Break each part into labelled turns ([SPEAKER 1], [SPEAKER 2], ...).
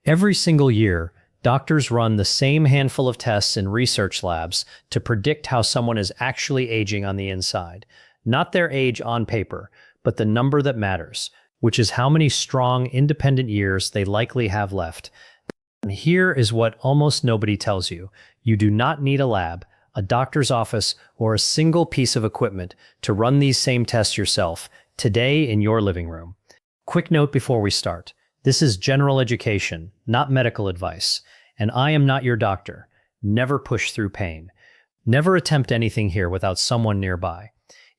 [SPEAKER 1] Every single year, doctors run the same handful of tests in research labs to predict how someone is actually aging on the inside. Not their age on paper, but the number that matters, which is how many strong, independent years they likely have left. And here is what almost nobody tells you. You do not need a lab, a doctor's office, or a single piece of equipment to run these same tests yourself, today in your living room. Quick note before we start. This is general education, not medical advice, and I am not your doctor. Never push through pain. Never attempt anything here without someone nearby.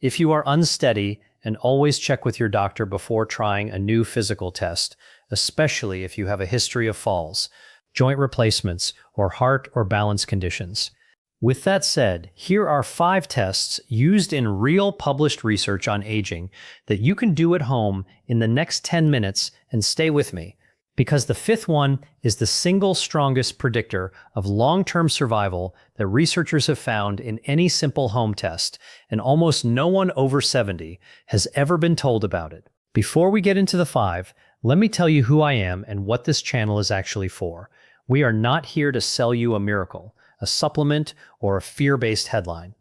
[SPEAKER 1] If you are unsteady, and always check with your doctor before trying a new physical test, especially if you have a history of falls, joint replacements, or heart or balance conditions. With that said, here are 5 tests used in real published research on aging that you can do at home in the next 10 minutes, and stay with me, because the 5th one is the single strongest predictor of long-term survival that researchers have found in any simple home test, and almost no one over 70 has ever been told about it. Before we get into the 5, let me tell you who I am and what this channel is actually for. We are not here to sell you a miracle, a supplement, or a fear-based headline.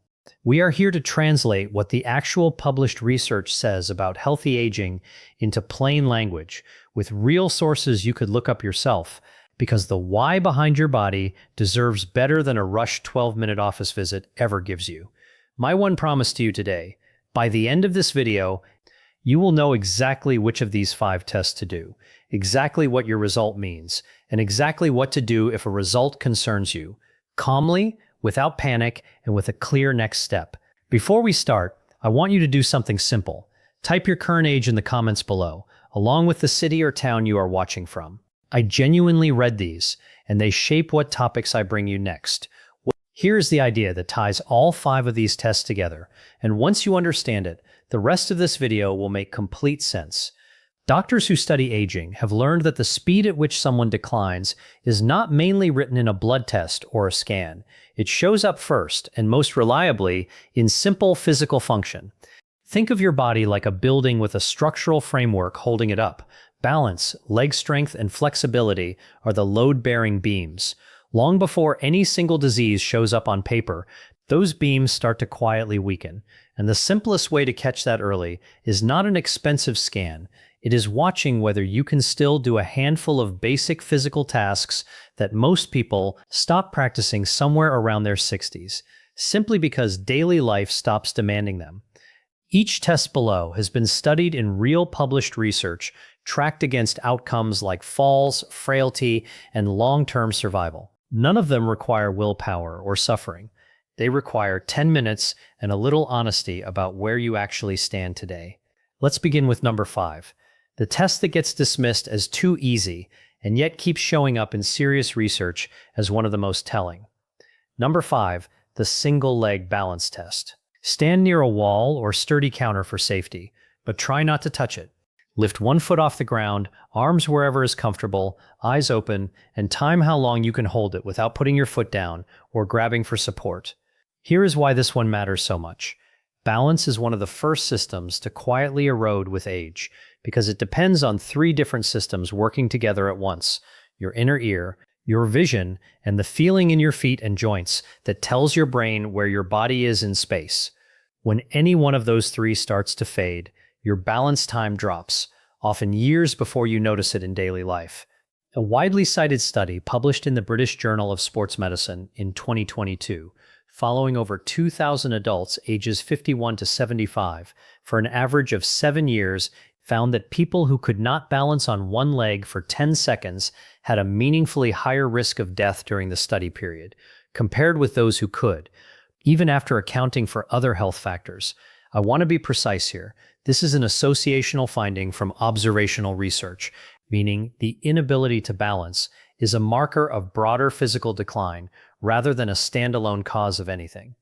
[SPEAKER 1] We are here to translate what the actual published research says about healthy aging into plain language, with real sources you could look up yourself, because the why behind your body deserves better than a rushed 12-minute office visit ever gives you. My one promise to you today: by the end of this video, you will know exactly which of these 5 tests to do, exactly what your result means, and exactly what to do if a result concerns you. Calmly, without panic, and with a clear next step. Before we start, I want you to do something simple. Type your current age in the comments below, along with the city or town you are watching from. I genuinely read these, and they shape what topics I bring you next. Here's the idea that ties all 5 of these tests together, and once you understand it, the rest of this video will make complete sense. Doctors who study aging have learned that the speed at which someone declines is not mainly written in a blood test or a scan. It shows up first, and most reliably, in simple physical function. Think of your body like a building with a structural framework holding it up. Balance, leg strength, and flexibility are the load-bearing beams. Long before any single disease shows up on paper, those beams start to quietly weaken. And the simplest way to catch that early is not an expensive scan. It is watching whether you can still do a handful of basic physical tasks that most people stop practicing somewhere around their 60s, simply because daily life stops demanding them. Each test below has been studied in real published research, tracked against outcomes like falls, frailty, and long-term survival. None of them require willpower or suffering. They require 10 minutes and a little honesty about where you actually stand today. Let's begin with number 5. The test that gets dismissed as too easy and yet keeps showing up in serious research as one of the most telling. Number 5, the single leg balance test. Stand near a wall or sturdy counter for safety, but try not to touch it. Lift one foot off the ground, arms wherever is comfortable, eyes open, and time how long you can hold it without putting your foot down or grabbing for support. Here is why this one matters so much. Balance is one of the first systems to quietly erode with age, because it depends on 3 different systems working together at once: your inner ear, your vision, and the feeling in your feet and joints that tells your brain where your body is in space. When any one of those 3 starts to fade, your balance time drops, often years before you notice it in daily life. A widely cited study published in the British Journal of Sports Medicine in 2022, following over 2,000 adults ages 51 to 75 for an average of 7 years, found that people who could not balance on one leg for 10 seconds had a meaningfully higher risk of death during the study period, compared with those who could, even after accounting for other health factors. I want to be precise here. This is an associational finding from observational research, meaning the inability to balance is a marker of broader physical decline rather than a standalone cause of anything.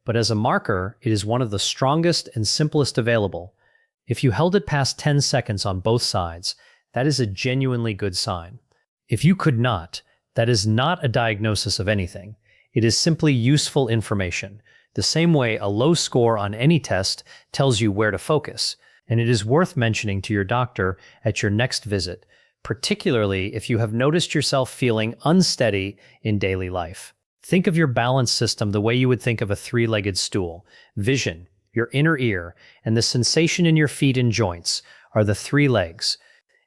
[SPEAKER 1] But as a marker, it is one of the strongest and simplest available. If you held it past 10 seconds on both sides, that is a genuinely good sign. If you could not, that is not a diagnosis of anything. It is simply useful information, the same way a low score on any test tells you where to focus. And it is worth mentioning to your doctor at your next visit. particularly if you have noticed yourself feeling unsteady in daily life. Think of your balance system the way you would think of a three-legged stool. Vision, your inner ear, and the sensation in your feet and joints are the three legs.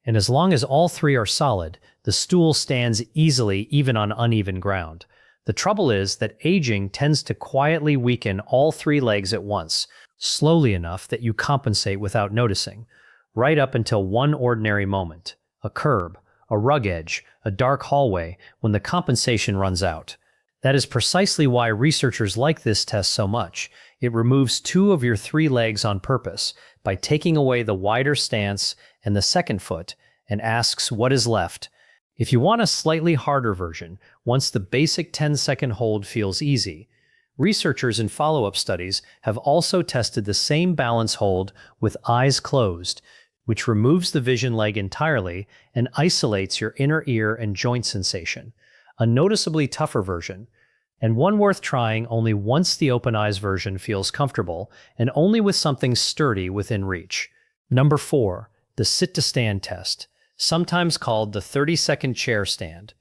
[SPEAKER 1] And as long as all three are solid, the stool stands easily even on uneven ground. The trouble is that aging tends to quietly weaken all three legs at once, slowly enough that you compensate without noticing, right up until one ordinary moment, a curb, a rug edge, a dark hallway, when the compensation runs out. That is precisely why researchers like this test so much. It removes two of your three legs on purpose by taking away the wider stance and the second foot and asks what is left. If you want a slightly harder version, once the basic 10-second hold feels easy, researchers in follow-up studies have also tested the same balance hold with eyes closed, which removes the vision leg entirely and isolates your inner ear and joint sensation. A noticeably tougher version, and one worth trying only once the open eyes version feels comfortable and only with something sturdy within reach. Number 4, the sit-to-stand test, sometimes called the 30-second chair stand.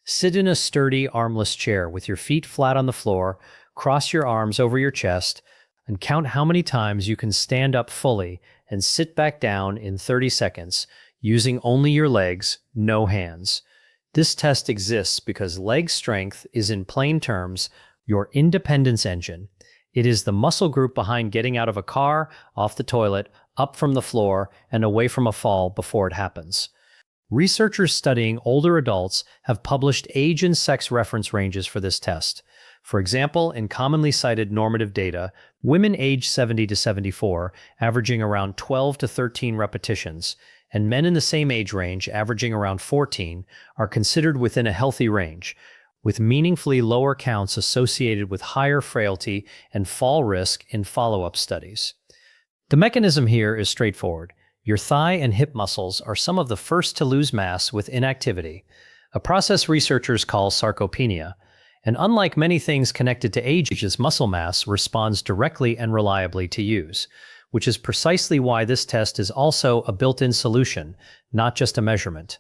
[SPEAKER 1] Sit in a sturdy, armless chair with your feet flat on the floor, cross your arms over your chest, and count how many times you can stand up fully and sit back down in 30 seconds, using only your legs, no hands. This test exists because leg strength is, in plain terms, your independence engine. It is the muscle group behind getting out of a car, off the toilet, up from the floor, and away from a fall before it happens. Researchers studying older adults have published age and sex reference ranges for this test. For example, in commonly cited normative data, women aged 70 to 74 averaging around 12 to 13 repetitions, and men in the same age range averaging around 14 are considered within a healthy range, with meaningfully lower counts associated with higher frailty and fall risk in follow-up studies. The mechanism here is straightforward. Your thigh and hip muscles are some of the first to lose mass with inactivity, a process researchers call sarcopenia, and unlike many things connected to age, muscle mass responds directly and reliably to use, which is precisely why this test is also a built-in solution, not just a measurement.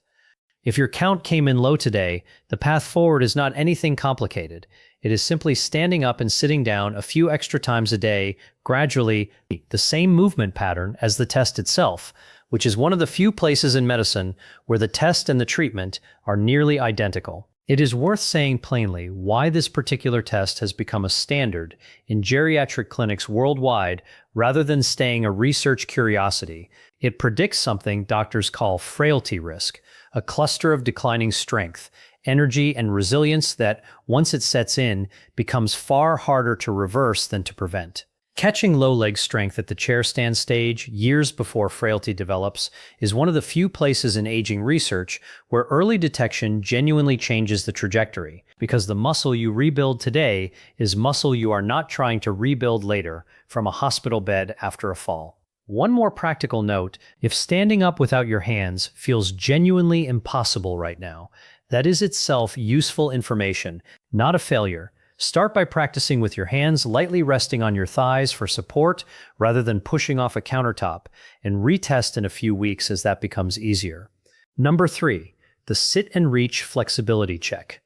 [SPEAKER 1] If your count came in low today, the path forward is not anything complicated. It is simply standing up and sitting down a few extra times a day, gradually, the same movement pattern as the test itself, which is one of the few places in medicine where the test and the treatment are nearly identical. It is worth saying plainly why this particular test has become a standard in geriatric clinics worldwide rather than staying a research curiosity. It predicts something doctors call frailty risk, a cluster of declining strength, energy, and resilience that, once it sets in, becomes far harder to reverse than to prevent. Catching low leg strength at the chair stand stage, years before frailty develops, is one of the few places in aging research where early detection genuinely changes the trajectory, because the muscle you rebuild today is muscle you are not trying to rebuild later from a hospital bed after a fall. One more practical note: if standing up without your hands feels genuinely impossible right now, that is itself useful information, not a failure. Start by practicing with your hands lightly resting on your thighs for support rather than pushing off a countertop, and retest in a few weeks as that becomes easier. Number 3, the sit and reach flexibility check.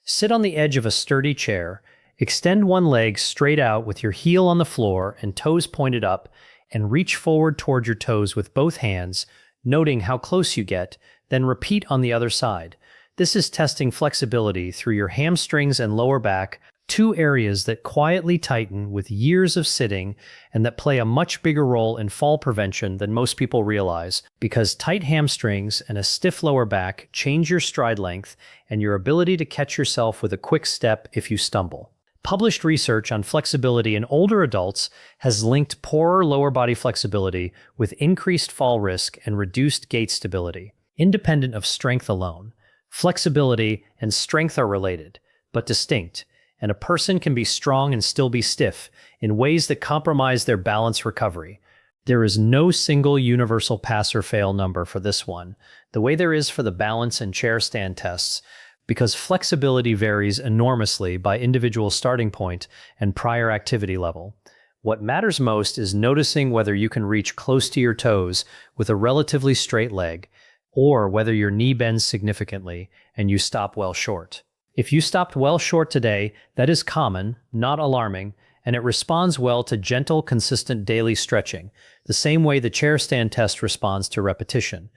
[SPEAKER 1] Sit on the edge of a sturdy chair, extend one leg straight out with your heel on the floor and toes pointed up, and reach forward toward your toes with both hands, noting how close you get, then repeat on the other side. This is testing flexibility through your hamstrings and lower back, two areas that quietly tighten with years of sitting and that play a much bigger role in fall prevention than most people realize, because tight hamstrings and a stiff lower back change your stride length and your ability to catch yourself with a quick step if you stumble. Published research on flexibility in older adults has linked poorer lower body flexibility with increased fall risk and reduced gait stability, independent of strength alone. Flexibility and strength are related, but distinct, and a person can be strong and still be stiff in ways that compromise their balance recovery. There is no single universal pass or fail number for this one, the way there is for the balance and chair stand tests, because flexibility varies enormously by individual starting point and prior activity level. What matters most is noticing whether you can reach close to your toes with a relatively straight leg, or whether your knee bends significantly and you stop well short. If you stopped well short today, that is common, not alarming, and it responds well to gentle, consistent daily stretching, the same way the chair stand test responds to repetition.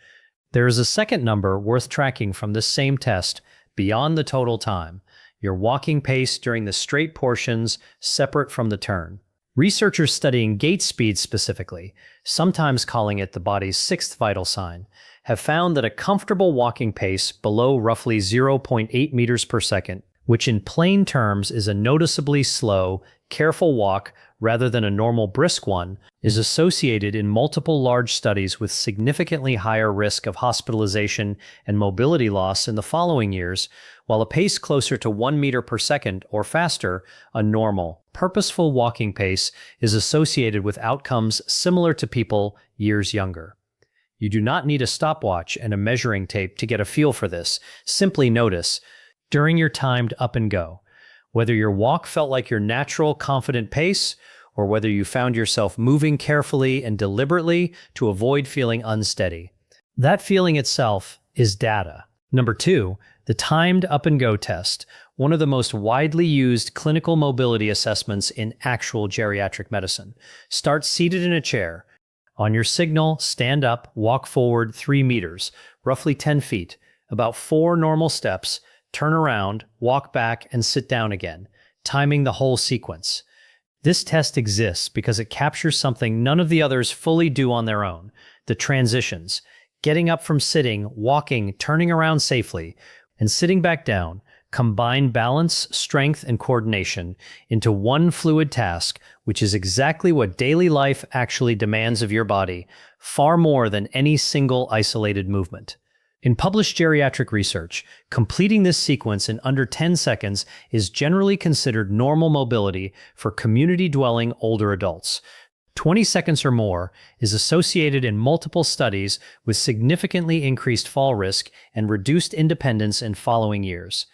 [SPEAKER 1] There is a second number worth tracking from this same test beyond the total time, your walking pace during the straight portions separate from the turn. Researchers studying gait speed specifically, sometimes calling it the body's sixth vital sign, have found that a comfortable walking pace below roughly 0.8 meters per second, which in plain terms is a noticeably slow, careful walk rather than a normal brisk one, is associated in multiple large studies with significantly higher risk of hospitalization and mobility loss in the following years, while a pace closer to 1 meter per second or faster, a normal, purposeful walking pace, is associated with outcomes similar to people years younger. You do not need a stopwatch and a measuring tape to get a feel for this. Simply notice, during your timed up and go, whether your walk felt like your natural, confident pace, or whether you found yourself moving carefully and deliberately to avoid feeling unsteady. That feeling itself is data. Number 2, the timed up and go test, one of the most widely used clinical mobility assessments in actual geriatric medicine. Start seated in a chair. On your signal, stand up, walk forward 3 meters, roughly 10 feet, about 4 normal steps, turn around, walk back, and sit down again, timing the whole sequence. This test exists because it captures something none of the others fully do on their own: the transitions, getting up from sitting, walking, turning around safely, and sitting back down. Combine balance, strength, and coordination into one fluid task, which is exactly what daily life actually demands of your body, far more than any single isolated movement. In published geriatric research, completing this sequence in under 10 seconds is generally considered normal mobility for community-dwelling older adults. 20 seconds or more is associated in multiple studies with significantly increased fall risk and reduced independence in following years.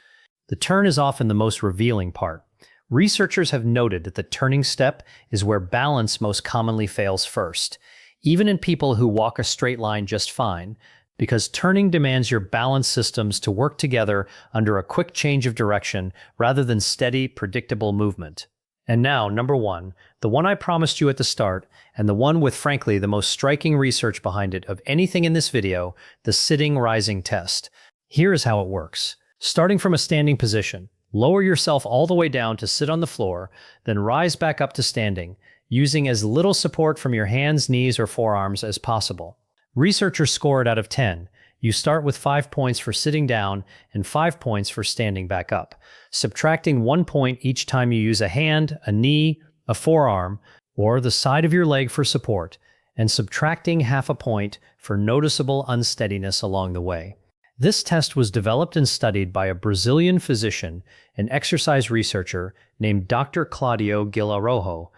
[SPEAKER 1] The turn is often the most revealing part. Researchers have noted that the turning step is where balance most commonly fails first, even in people who walk a straight line just fine, because turning demands your balance systems to work together under a quick change of direction rather than steady, predictable movement. And now, number 1, the one I promised you at the start, and the one with frankly the most striking research behind it of anything in this video, the sitting rising test. Here is how it works. Starting from a standing position, lower yourself all the way down to sit on the floor, then rise back up to standing, using as little support from your hands, knees, or forearms as possible. Researchers score it out of 10. You start with 5 points for sitting down and 5 points for standing back up, subtracting 1 point each time you use a hand, a knee, a forearm, or the side of your leg for support, and subtracting half a point for noticeable unsteadiness along the way. This test was developed and studied by a Brazilian physician and exercise researcher named Dr. Claudio Guilherme,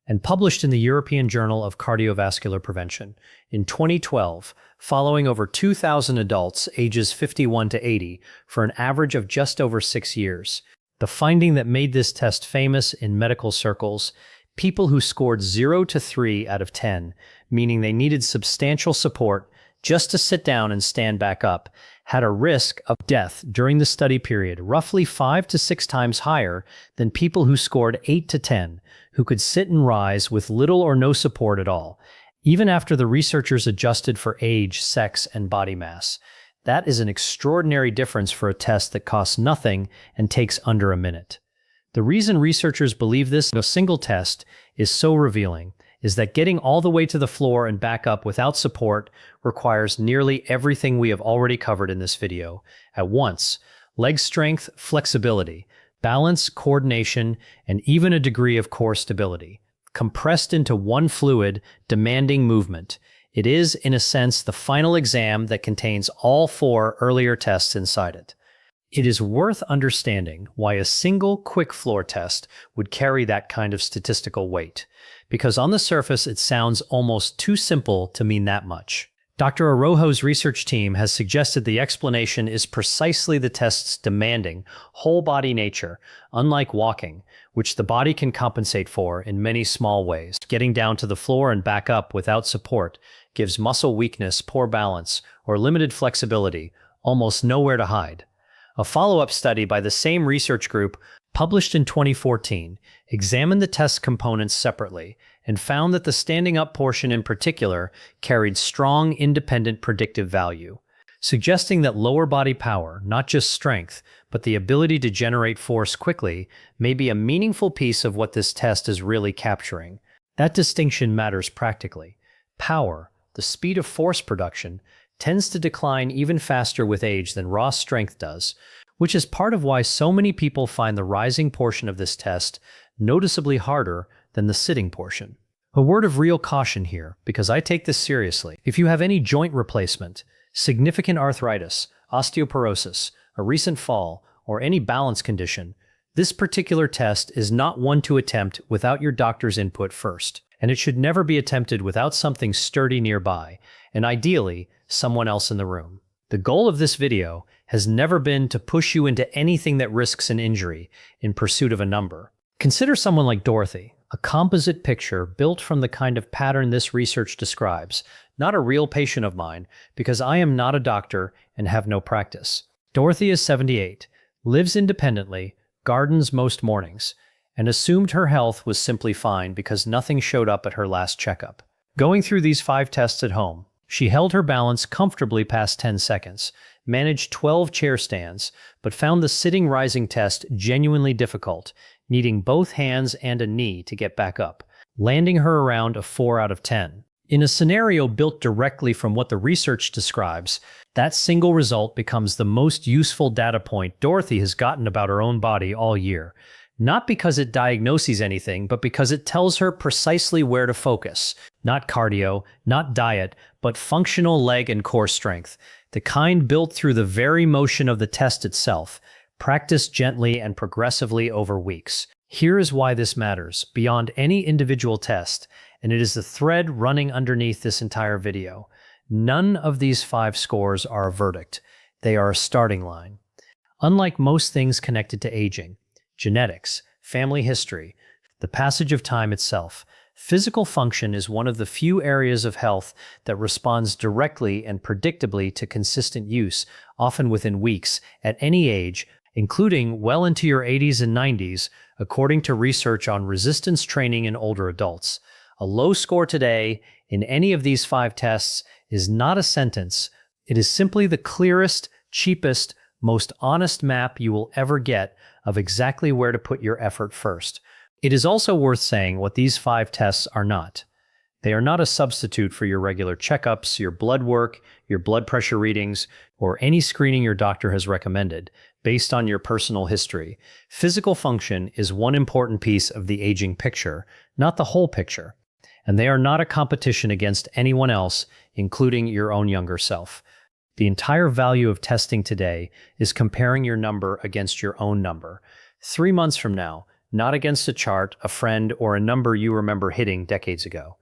[SPEAKER 1] and published in the European Journal of Cardiovascular Prevention in 2012, following over 2,000 adults ages 51 to 80 for an average of just over 6 years. The finding that made this test famous in medical circles: people who scored 0 to 3 out of 10, meaning they needed substantial support just to sit down and stand back up, had a risk of death during the study period roughly 5 to 6 times higher than people who scored 8 to 10, who could sit and rise with little or no support at all, even after the researchers adjusted for age, sex, and body mass. That is an extraordinary difference for a test that costs nothing and takes under a minute. The reason researchers believe this a single test is so revealing is that getting all the way to the floor and back up without support requires nearly everything we have already covered in this video at once: leg strength, flexibility, balance, coordination, and even a degree of core stability, compressed into one fluid, demanding movement. It is, in a sense, the final exam that contains all 4 earlier tests inside it. It is worth understanding why a single quick floor test would carry that kind of statistical weight, because on the surface it sounds almost too simple to mean that much. Dr. Araujo's research team has suggested the explanation is precisely the test's demanding, whole-body nature, unlike walking, which the body can compensate for in many small ways. Getting down to the floor and back up without support gives muscle weakness, poor balance, or limited flexibility, almost nowhere to hide. A follow-up study by the same research group, published in 2014, examined the test components separately and found that the standing up portion in particular carried strong independent predictive value, suggesting that lower body power, not just strength, but the ability to generate force quickly, may be a meaningful piece of what this test is really capturing. That distinction matters practically. Power, the speed of force production, tends to decline even faster with age than raw strength does, which is part of why so many people find the rising portion of this test noticeably harder than the sitting portion. A word of real caution here, because I take this seriously. If you have any joint replacement, significant arthritis, osteoporosis, a recent fall, or any balance condition, this particular test is not one to attempt without your doctor's input first, and it should never be attempted without something sturdy nearby, and ideally, someone else in the room. The goal of this video has never been to push you into anything that risks an injury in pursuit of a number. Consider someone like Dorothy, a composite picture built from the kind of pattern this research describes, not a real patient of mine, because I am not a doctor and have no practice. Dorothy is 78, lives independently, gardens most mornings, and assumed her health was simply fine because nothing showed up at her last checkup. Going through these 5 tests at home, she held her balance comfortably past 10 seconds, managed 12 chair stands, but found the sitting-rising test genuinely difficult, needing both hands and a knee to get back up, landing her around a 4 out of 10. In a scenario built directly from what the research describes, that single result becomes the most useful data point Dorothy has gotten about her own body all year. Not because it diagnoses anything, but because it tells her precisely where to focus. Not cardio, not diet, but functional leg and core strength, the kind built through the very motion of the test itself, practiced gently and progressively over weeks. Here is why this matters, beyond any individual test, and it is the thread running underneath this entire video. None of these 5 scores are a verdict. They are a starting line. Unlike most things connected to aging, genetics, family history, the passage of time itself, physical function is one of the few areas of health that responds directly and predictably to consistent use, often within weeks, at any age, including well into your 80s and 90s, according to research on resistance training in older adults. A low score today in any of these 5 tests is not a sentence. It is simply the clearest, cheapest, most honest map you will ever get of exactly where to put your effort first. It is also worth saying what these 5 tests are not. They are not a substitute for your regular checkups, your blood work, your blood pressure readings, or any screening your doctor has recommended, based on your personal history. Physical function is one important piece of the aging picture, not the whole picture. And they are not a competition against anyone else, including your own younger self. The entire value of testing today is comparing your number against your own number. 3 months from now, not against a chart, a friend, or a number you remember hitting decades ago.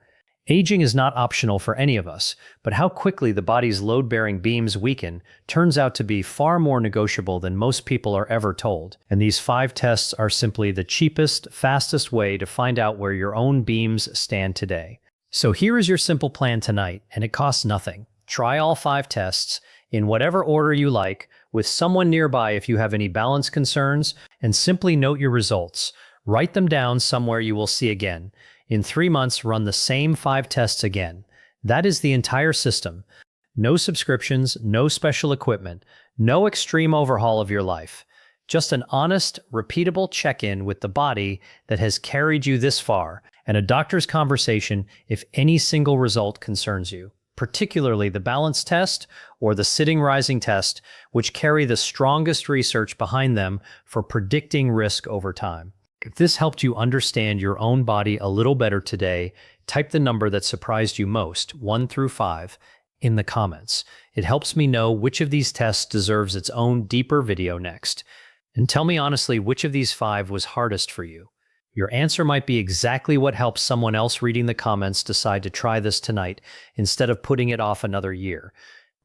[SPEAKER 1] Aging is not optional for any of us, but how quickly the body's load-bearing beams weaken turns out to be far more negotiable than most people are ever told. And these 5 tests are simply the cheapest, fastest way to find out where your own beams stand today. So here is your simple plan tonight, and it costs nothing. Try all 5 tests, in whatever order you like, with someone nearby if you have any balance concerns, and simply note your results. Write them down somewhere you will see again. In 3 months, run the same 5 tests again. That is the entire system. No subscriptions, no special equipment, no extreme overhaul of your life. Just an honest, repeatable check-in with the body that has carried you this far, and a doctor's conversation if any single result concerns you, particularly the balance test or the sitting-rising test, which carry the strongest research behind them for predicting risk over time. If this helped you understand your own body a little better today, type the number that surprised you most, 1 through 5, in the comments. It helps me know which of these tests deserves its own deeper video next. And tell me honestly which of these 5 was hardest for you. Your answer might be exactly what helps someone else reading the comments decide to try this tonight instead of putting it off another year.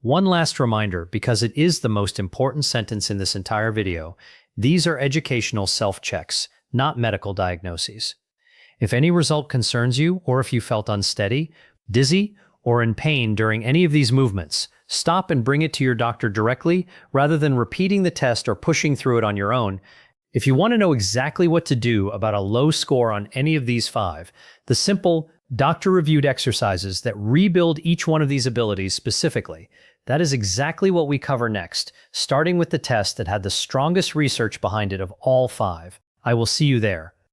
[SPEAKER 1] One last reminder, because it is the most important sentence in this entire video, these are educational self-checks, not medical diagnoses. If any result concerns you, or if you felt unsteady, dizzy, or in pain during any of these movements, stop and bring it to your doctor directly rather than repeating the test or pushing through it on your own. If you want to know exactly what to do about a low score on any of these 5, the simple, doctor-reviewed exercises that rebuild each one of these abilities specifically, that is exactly what we cover next, starting with the test that had the strongest research behind it of all 5. I will see you there.